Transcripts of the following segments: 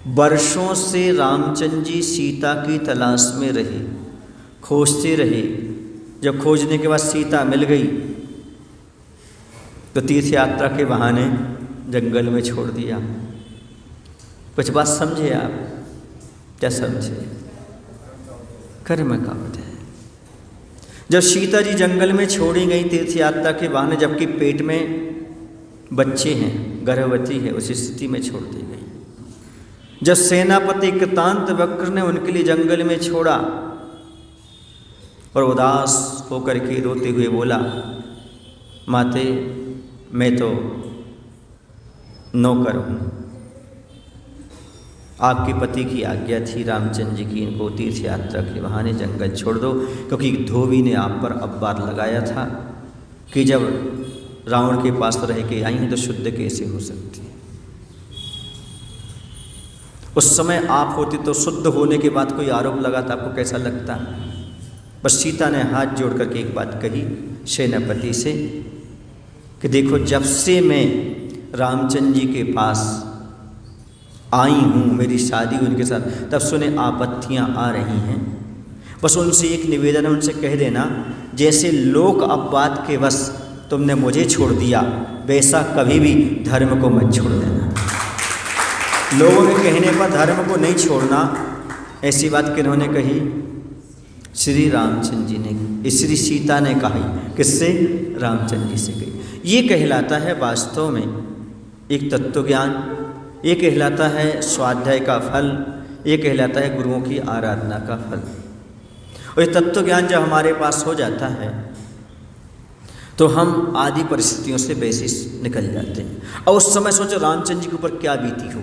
वर्षों से रामचंद्र जी सीता की तलाश में रहे, खोजते रहे। जब खोजने के बाद सीता मिल गई तो तीर्थ यात्रा के बहाने जंगल में छोड़ दिया। कुछ बात समझे आप? क्या समझे? कर्म का होता है। जब सीता जी जंगल में छोड़ी गई तीर्थ यात्रा के बहाने, जबकि पेट में बच्चे हैं, गर्भवती है, उस स्थिति में छोड़ दी गई। जब सेनापति कृतांत वक्र ने उनके लिए जंगल में छोड़ा और उदास होकर के रोते हुए बोला, माते मैं तो नौकर हूँ, आपके पति की आज्ञा थी रामचंद्र जी की, इनको तीर्थ यात्रा के बहाने जंगल छोड़ दो, क्योंकि धोबी ने आप पर अब्बार लगाया था कि जब रावण के पास रह के आई हैं तो शुद्ध कैसे हो सकती है। उस समय आप होते तो शुद्ध होने के बाद कोई आरोप लगाता, आपको कैसा लगता? बस सीता ने हाथ जोड़ करके एक बात कही सेनापति से कि देखो, जब से मैं रामचंद्र जी के पास आई हूँ, मेरी शादी उनके साथ, तब से उन्हें आपत्तियाँ आ रही हैं। बस उनसे एक निवेदन है, उनसे कह देना जैसे लोक अपवाद के बस तुमने मुझे छोड़ दिया, वैसा कभी भी धर्म को मत छोड़ देना। लोगों के कहने पर धर्म को नहीं छोड़ना, ऐसी बात किन्होंने कही? श्री रामचंद्र जी ने, श्री सीता ने कही। किससे? रामचंद्र जी से कही। ये कहलाता है वास्तव में एक तत्व ज्ञान, ये कहलाता है स्वाध्याय का फल, ये कहलाता है गुरुओं की आराधना का फल। और ये तत्व ज्ञान जब हमारे पास हो जाता है तो हम आदि परिस्थितियों से बेसिस निकल जाते हैं। और उस समय सोचो रामचंद्र जी के ऊपर क्या बीती हो।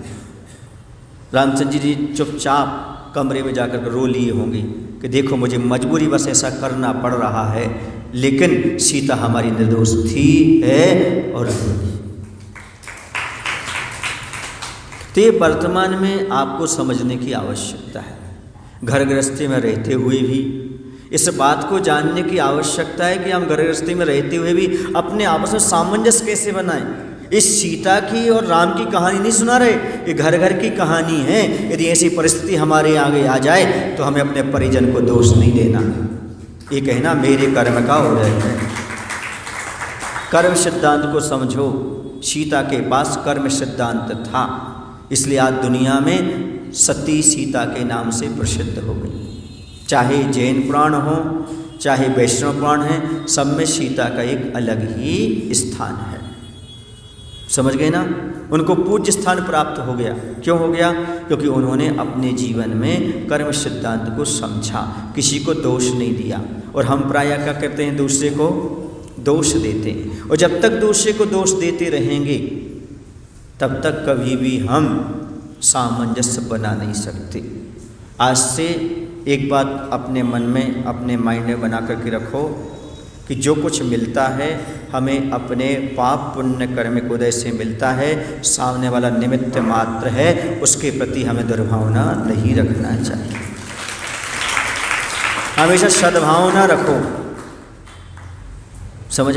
रामचंद्र जी चुपचाप कमरे में जाकर रो लिए होंगे कि देखो मुझे मजबूरी बस ऐसा करना पड़ रहा है, लेकिन सीता हमारी निर्दोष थी, है और रहेगी। तो ये वर्तमान में आपको समझने की आवश्यकता है। घर गृहस्थी में रहते हुए भी इस बात को जानने की आवश्यकता है कि हम घर गृहस्थी में रहते हुए भी अपने आपस में सामंजस्य कैसे बनाएं। इस सीता की और राम की कहानी नहीं सुना रहे, ये घर घर की कहानी है। यदि ऐसी परिस्थिति हमारे आगे आ जाए तो हमें अपने परिजन को दोष नहीं देना, ये कहना मेरे कर्म का उदय है। कर्म सिद्धांत को समझो। सीता के पास कर्म सिद्धांत था, इसलिए आज दुनिया में सती सीता के नाम से प्रसिद्ध हो गई। चाहे जैन पुराण हो, चाहे वैष्णव पुराण है, सब में सीता का एक अलग ही स्थान है। समझ गए ना? उनको पूज्य स्थान प्राप्त हो गया। क्यों हो गया? क्योंकि उन्होंने अपने जीवन में कर्म सिद्धांत को समझा, किसी को दोष नहीं दिया। और हम प्रायः क्या करते हैं? दूसरे को दोष देते हैं। और जब तक दूसरे को दोष देते रहेंगे तब तक कभी भी हम सामंजस्य बना नहीं सकते। आज से एक बात अपने मन में, अपने माइंड में बना करके रखो कि जो कुछ मिलता है हमें अपने पाप पुण्य कर्म उदय से मिलता है। सामने वाला निमित्त मात्र है, उसके प्रति हमें दुर्भावना नहीं रखना चाहिए। हमेशा सद्भावना रखो। समझ